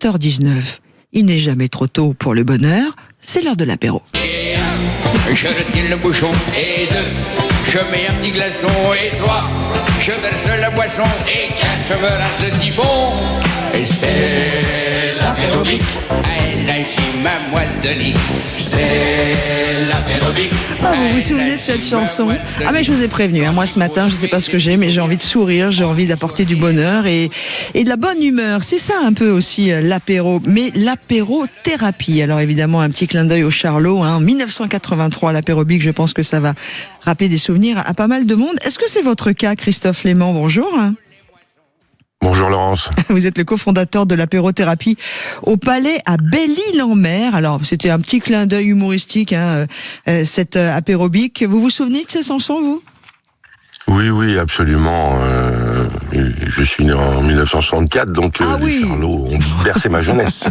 7h19. Il n'est jamais trop tôt pour le bonheur, c'est l'heure de l'apéro. Et un, je retire le bouchon. Et deux, je mets un petit glaçon. Et trois, je verse la boisson. Et quatre, je me rince le typhon. Et c'est l'apérobic. Elle agit ma moelle de lit. C'est l'apérobic. Ah, vous vous souvenez de cette chanson? Ah, mais je vous ai prévenu, moi ce matin, je sais pas ce que j'ai, mais j'ai envie de sourire, j'ai envie d'apporter du bonheur et de la bonne humeur. C'est ça un peu aussi l'apéro, mais l'apérothérapie. Alors évidemment, un petit clin d'œil au Charlot, 1983, l'apérobic, je pense que ça va rappeler des souvenirs à pas mal de monde. Est-ce que c'est votre cas, Christophe Léman? Bonjour. Bonjour Laurence. Vous êtes le cofondateur de l'apérothérapie au Palais à Belle-Île-en-Mer. Alors, c'était un petit clin d'œil humoristique, cette apérobic. Vous vous souvenez de ces chansons, vous? Oui, absolument. Je suis né en 1964, donc les Charlots ont bercé ma jeunesse.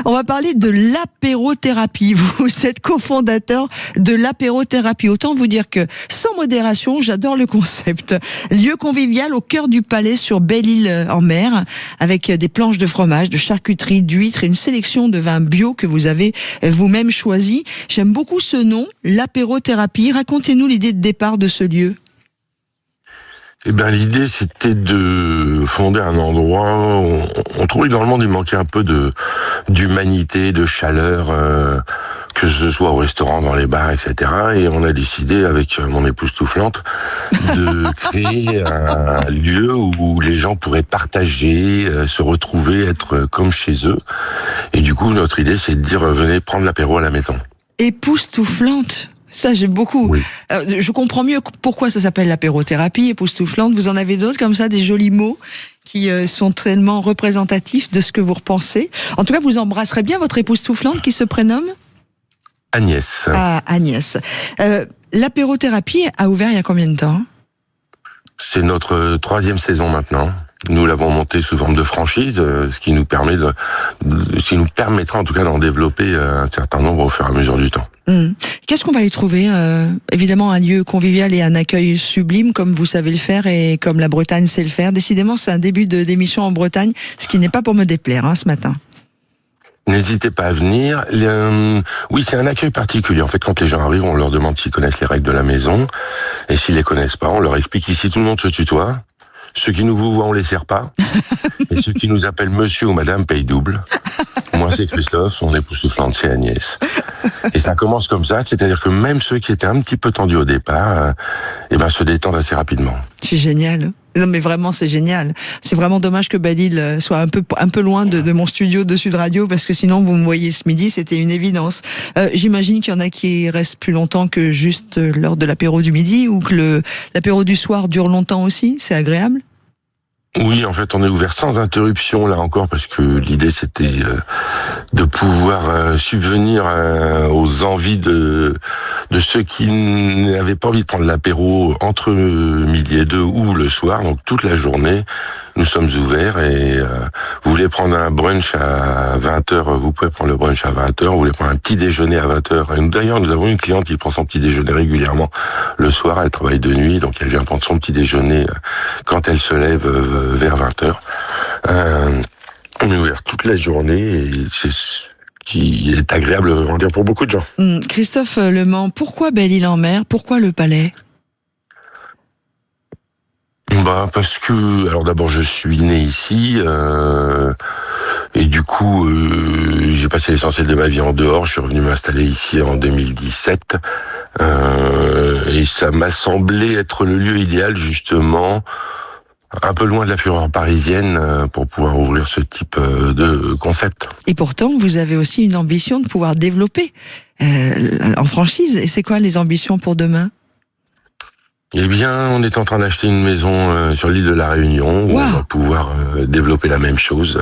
On va parler de l'apérothérapie. Vous êtes cofondateur de l'apérothérapie. Autant vous dire que, sans modération, j'adore le concept. Lieu convivial au cœur du palais sur Belle-Île-en-Mer, avec des planches de fromage, de charcuterie, d'huîtres et une sélection de vins bio que vous avez vous-même choisi. J'aime beaucoup ce nom, l'apérothérapie. Racontez-nous l'idée de départ de ce lieu. Eh ben, l'idée, c'était de fonder un endroit où on trouvait dans le monde, il manquait un peu d'humanité, de chaleur, que ce soit au restaurant, dans les bars, etc. Et on a décidé, avec mon épouse toufflante, de créer un lieu où les gens pourraient partager, se retrouver, être comme chez eux. Et du coup, notre idée, c'est de dire, venez prendre l'apéro à la maison. Époustouflante. Ça, j'aime beaucoup. Oui. Je comprends mieux pourquoi ça s'appelle l'apérothérapie, époustouflante. Vous en avez d'autres comme ça, des jolis mots qui sont tellement représentatifs de ce que vous repensez. En tout cas, vous embrasserez bien votre époustouflante qui se prénomme Agnès. Ah, Agnès. L'apérothérapie a ouvert il y a combien de temps? C'est notre 3e saison maintenant. Nous l'avons monté sous forme de franchise, ce qui nous permettra en tout cas d'en développer un certain nombre au fur et à mesure du temps. Qu'est-ce qu'on va y trouver? Évidemment, un lieu convivial et un accueil sublime, comme vous savez le faire et comme la Bretagne sait le faire. Décidément, c'est un début d'émission en Bretagne, ce qui n'est pas pour me déplaire ce matin. N'hésitez pas à venir. Oui, c'est un accueil particulier. En fait, quand les gens arrivent, on leur demande s'ils connaissent les règles de la maison. Et s'ils les connaissent pas, on leur explique ici, tout le monde se tutoie. Ceux qui nous vous voient, on les sert pas. Et ceux qui nous appellent monsieur ou madame payent double. Moi, c'est Christophe, son époustouflante, c'est Agnès. Et ça commence comme ça, c'est-à-dire que même ceux qui étaient un petit peu tendus au départ, se détendent assez rapidement. C'est génial. Non, mais vraiment, c'est génial. C'est vraiment dommage que Belle-Île soit un peu loin de mon studio de Sud Radio, parce que sinon, vous me voyez ce midi, c'était une évidence. J'imagine qu'il y en a qui restent plus longtemps que juste l'heure de l'apéro du midi, ou que l'apéro du soir dure longtemps aussi. C'est agréable? Oui, en fait, on est ouvert sans interruption, là encore, parce que l'idée, c'était de pouvoir subvenir aux envies de ceux qui n'avaient pas envie de prendre l'apéro entre midi et 2 ou le soir. Donc, toute la journée, nous sommes ouverts et vous voulez prendre un brunch à 20h, vous pouvez prendre le brunch à 20h. Vous voulez prendre un petit déjeuner à 20h. Et d'ailleurs, nous avons une cliente qui prend son petit déjeuner régulièrement le soir. Elle travaille de nuit, donc elle vient prendre son petit déjeuner quand elle se lève vers 20h. On est ouvert toute la journée et c'est ce qui est agréable, on va dire, pour beaucoup de gens. Christophe Léman, pourquoi Belle-Île-en-Mer? Pourquoi le Palais? Parce que, alors d'abord, je suis né ici, et du coup, j'ai passé l'essentiel de ma vie en dehors. Je suis revenu m'installer ici en 2017, et ça m'a semblé être le lieu idéal, justement, un peu loin de la fureur parisienne, pour pouvoir ouvrir ce type de concept. Et pourtant, vous avez aussi une ambition de pouvoir développer en franchise. Et c'est quoi les ambitions pour demain? Eh bien, on est en train d'acheter une maison sur l'île de la Réunion, où on va pouvoir développer la même chose.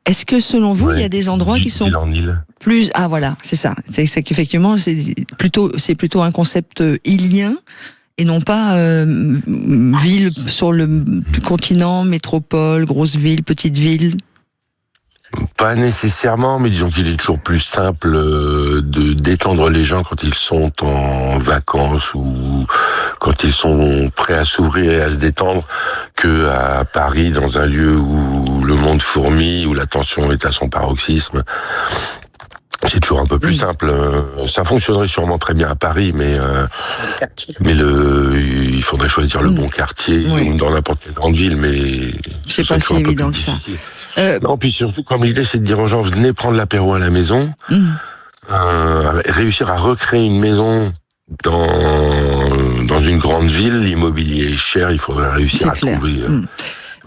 Est-ce que, selon vous, il y a des endroits qui sont plus... Ah voilà, c'est ça. C'est qu'effectivement, c'est plutôt un concept îlien, et non pas ville sur le continent, métropole, grosse ville, petite ville. Pas nécessairement, mais disons qu'il est toujours plus simple de détendre les gens quand ils sont en vacances ou quand ils sont prêts à s'ouvrir et à se détendre que à Paris, dans un lieu où le monde fourmille, où la tension est à son paroxysme. C'est toujours un peu plus simple. Ça fonctionnerait sûrement très bien à Paris, mais il faudrait choisir le bon quartier, ou dans n'importe quelle grande ville, mais c'est pas si évident que ça. Non, puis surtout, comme l'idée, c'est de dire aux gens, venez prendre l'apéro à la maison, réussir à recréer une maison dans une grande ville, l'immobilier est cher, il faudrait réussir à trouver.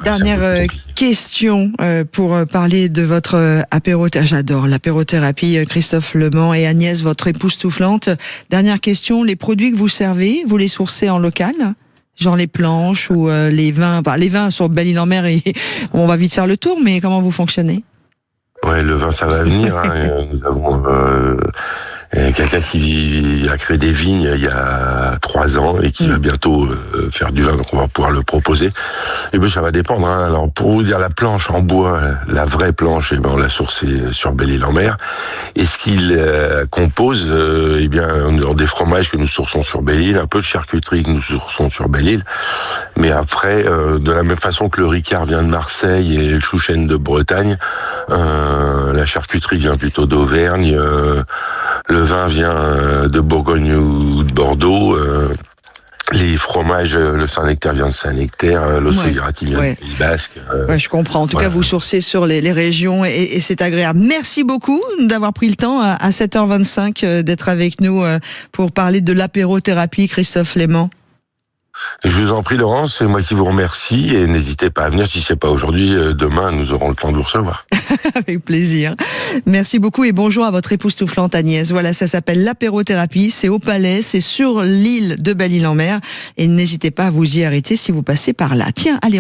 Dernière question pour parler de votre apérothérapie. J'adore l'apérothérapie, Christophe Lemans et Agnès, votre époustouflante. Dernière question, les produits que vous servez, vous les sourcez en local ? Genre les planches ou les vins. Les vins sur Belle-Île-en-Mer, on va vite faire le tour, mais comment vous fonctionnez ? Ouais, le vin, ça va venir. Nous avons quelqu'un qui a créé des vignes il y a 3 ans et qui va bientôt faire du vin, donc on va pouvoir le proposer. Et bien, ça va dépendre. Alors, pour vous dire, la planche en bois, la vraie planche, on l'a sourcée sur Belle-Île-en-Mer. Et ce qu'il compose, des fromages que nous sourçons sur Belle-Île, un peu de charcuterie que nous sourçons sur Belle-Île. Mais après, de la même façon que le Ricard vient de Marseille et le Chouchen de Bretagne, la charcuterie vient plutôt d'Auvergne, le vin vient de Bourgogne ou de Bordeaux, les fromages, le Saint-Nectaire vient de Saint-Nectaire, l'Ossoirati vient du Pays Basque. Je comprends. En tout cas, vous sourcez sur les régions et c'est agréable. Merci beaucoup d'avoir pris le temps à 7h25 d'être avec nous pour parler de l'apérothérapie, Christophe Lemans. Je vous en prie, Laurence, c'est moi qui vous remercie et n'hésitez pas à venir. Si c'est pas aujourd'hui, demain, nous aurons le temps de vous recevoir. Avec plaisir. Merci beaucoup et bonjour à votre époustouflante Agnès. Voilà, ça s'appelle l'apérothérapie. C'est au Palais, c'est sur l'île de Belle-Île-en-Mer et n'hésitez pas à vous y arrêter si vous passez par là. Tiens, allez.